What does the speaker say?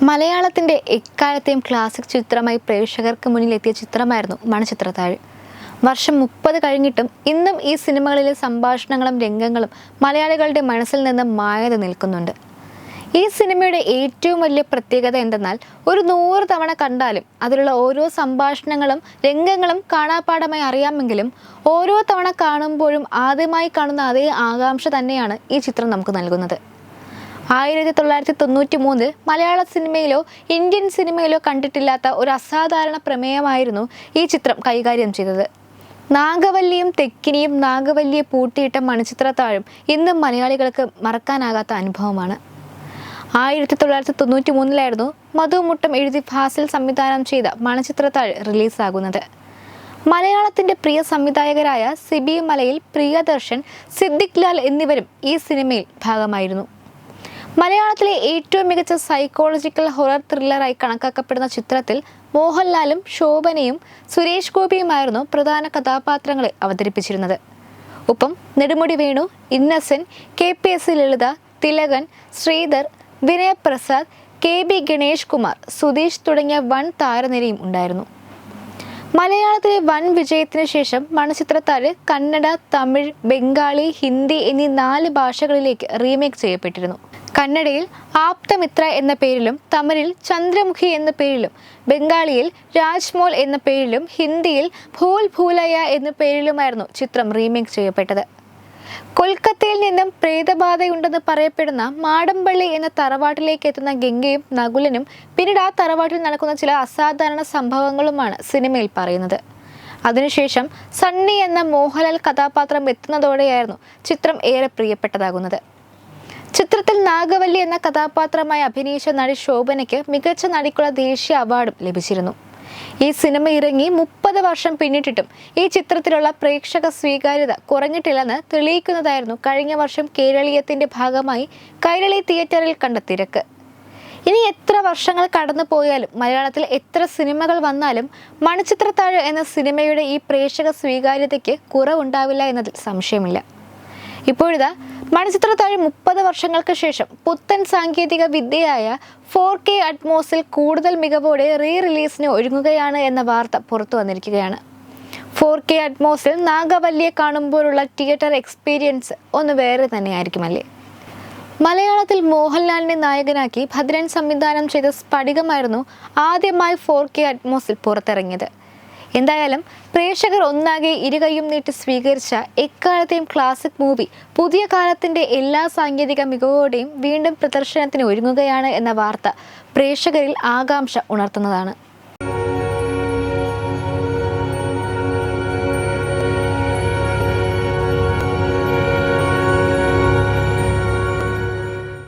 മലയാളത്തിന്റെ എക്കാലത്തെയും ക്ലാസിക് ചിത്രമായി പ്രേക്ഷകർക്ക് മുന്നിലെത്തിയ ചിത്രമായിരുന്നു മണിച്ചിത്രത്താഴ്. വർഷം 30 കഴിഞ്ഞിട്ടും ഇന്നും ഈ സിനിമകളിലെ സംഭാഷണങ്ങളും രംഗങ്ങളും മലയാളികളുടെ മനസ്സിൽ നിന്ന് മായാതെ നിൽക്കുന്നുണ്ട്. ഈ സിനിമയുടെ ഏറ്റവും വലിയ പ്രത്യേകത എന്തെന്നാൽ, ഒരു 100 തവണ കണ്ടാലും അതിലുള്ള ഓരോ സംഭാഷണങ്ങളും രംഗങ്ങളും കാണാപ്പാഠമായി അറിയാമെങ്കിലും ഓരോ തവണ കാണുമ്പോഴും ആദ്യമായി കാണുന്ന അതേ ആകാംക്ഷ തന്നെയാണ് ഈ ചിത്രം നമുക്ക് നൽകുന്നത്. 1993 മലയാള സിനിമയിലോ ഇന്ത്യൻ സിനിമയിലോ കണ്ടിട്ടില്ലാത്ത ഒരു അസാധാരണ പ്രമേയമായിരുന്നു ഈ ചിത്രം കൈകാര്യം ചെയ്തത്. നാഗവല്ലിയും തെക്കിനിയും നാഗവല്ലിയെ പൂട്ടിയിട്ട മണിച്ചിത്രത്താഴും ഇന്നും മലയാളികൾക്ക് മറക്കാനാകാത്ത അനുഭവമാണ്. 1993 മധുമുട്ടം എഴുതി ഫാസിൽ സംവിധാനം ചെയ്ത മണിച്ചിത്രത്താഴ് റിലീസാകുന്നത്. മലയാളത്തിന്റെ പ്രിയ സംവിധായകരായ സിബി മലയിൽ, പ്രിയദർശൻ, സിദ്ദിഖ് ലാൽ എന്നിവരും ഈ സിനിമയിൽ ഭാഗമായിരുന്നു. മലയാളത്തിലെ ഏറ്റവും മികച്ച സൈക്കോളജിക്കൽ ഹൊറർ ത്രില്ലറായി കണക്കാക്കപ്പെടുന്ന ചിത്രത്തിൽ മോഹൻലാലും ശോഭനയും സുരേഷ് ഗോപിയുമായിരുന്നു പ്രധാന കഥാപാത്രങ്ങളെ അവതരിപ്പിച്ചിരുന്നത്. ഒപ്പം നെടുമുടി വേണു, ഇന്നസെന്റ്, KPS ലളിത, തിലകൻ, ശ്രീധർ, വിനയപ്രസാദ്, KB ഗണേഷ് കുമാർ, സുധീഷ് തുടങ്ങിയ വൻ താരനിരയും ഉണ്ടായിരുന്നു. മലയാളത്തിലെ വൻ വിജയത്തിന് ശേഷം മണിച്ചിത്രത്താഴ് കന്നഡ, തമിഴ്, ബംഗാളി, ഹിന്ദി എന്നീ 4 ഭാഷകളിലേക്ക് റീമേക്ക് ചെയ്യപ്പെട്ടിരുന്നു. കന്നഡയിൽ ആപ്തമിത്ര എന്ന പേരിലും, തമിഴിൽ ചന്ദ്രമുഖി എന്ന പേരിലും, ബംഗാളിയിൽ രാജ്മോൾ എന്ന പേരിലും, ഹിന്ദിയിൽ ഭൂൽ ഭൂലയ എന്ന പേരിലുമായിരുന്നു ചിത്രം റീമേക്ക് ചെയ്യപ്പെട്ടത്. കൊൽക്കത്തയിൽ നിന്നും പ്രേതബാധയുണ്ടെന്ന് പറയപ്പെടുന്ന മാടമ്പള്ളി എന്ന തറവാട്ടിലേക്ക് എത്തുന്ന ഗംഗയും നകുലനും പിന്നീട് ആ തറവാട്ടിൽ നടക്കുന്ന ചില അസാധാരണ സംഭവങ്ങളുമാണ് സിനിമയിൽ പറയുന്നത്. അതിനുശേഷം സണ്ണി എന്ന മോഹൻലാൽ കഥാപാത്രം എത്തുന്നതോടെയായിരുന്നു ചിത്രം ഏറെ പ്രിയപ്പെട്ടതാകുന്നത്. ചിത്രത്തിൽ നാഗവല്ലി എന്ന കഥാപാത്രമായി അഭിനയിച്ച നടി ശോഭനയ്ക്ക് മികച്ച നടിക്കുള്ള ദേശീയ അവാർഡും ലഭിച്ചിരുന്നു. ഈ സിനിമ ഇറങ്ങി 30 വർഷം പിന്നിട്ടിട്ടും ഈ ചിത്രത്തിലുള്ള പ്രേക്ഷക സ്വീകാര്യത കുറഞ്ഞിട്ടില്ലെന്ന് തെളിയിക്കുന്നതായിരുന്നു കഴിഞ്ഞ വർഷം കേരളീയത്തിന്റെ ഭാഗമായി കൈരളി തിയേറ്ററിൽ കണ്ട തിരക്ക്. ഇനി എത്ര വർഷങ്ങൾ കടന്നു പോയാലും മലയാളത്തിൽ എത്ര സിനിമകൾ വന്നാലും മണിച്ചിത്രത്താഴ് എന്ന സിനിമയുടെ ഈ പ്രേക്ഷക സ്വീകാര്യതയ്ക്ക് കുറവുണ്ടാവില്ല എന്നതിൽ സംശയമില്ല. ഇപ്പോഴിതാ മണിച്ചിത്രത്താഴ് 30 വർഷങ്ങൾക്ക് ശേഷം പുത്തൻ സാങ്കേതിക വിദ്യയായ 4K അറ്റ്മോസിൽ കൂടുതൽ മികവോടെ റിലീസിന് ഒരുങ്ങുകയാണ് എന്ന വാർത്ത പുറത്തു വന്നിരിക്കുകയാണ്. 4K അറ്റ്മോസിൽ നാഗവല്ലിയെ കാണുമ്പോഴുള്ള തിയേറ്റർ എക്സ്പീരിയൻസ് ഒന്ന് വേറെ തന്നെയായിരിക്കുമല്ലേ. മലയാളത്തിൽ മോഹൻലാലിനെ നായകനാക്കി ഭദ്രൻ സംവിധാനം ചെയ്ത സ്ഫടികമായിരുന്നു ആദ്യമായി 4K അറ്റ്മോസിൽ പുറത്തിറങ്ങിയത്. എന്തായാലും പ്രേക്ഷകർ ഒന്നാകെ ഇരുകൈയും നീട്ടി സ്വീകരിച്ച എക്കാലത്തെയും ക്ലാസിക് മൂവി പുതിയ കാലത്തിന്റെ എല്ലാ സാങ്കേതിക മികവോടെയും വീണ്ടും പ്രദർശനത്തിന് ഒരുങ്ങുകയാണ് എന്ന വാർത്ത പ്രേക്ഷകരിൽ ആകാംക്ഷ ഉണർത്തുന്നതാണ്.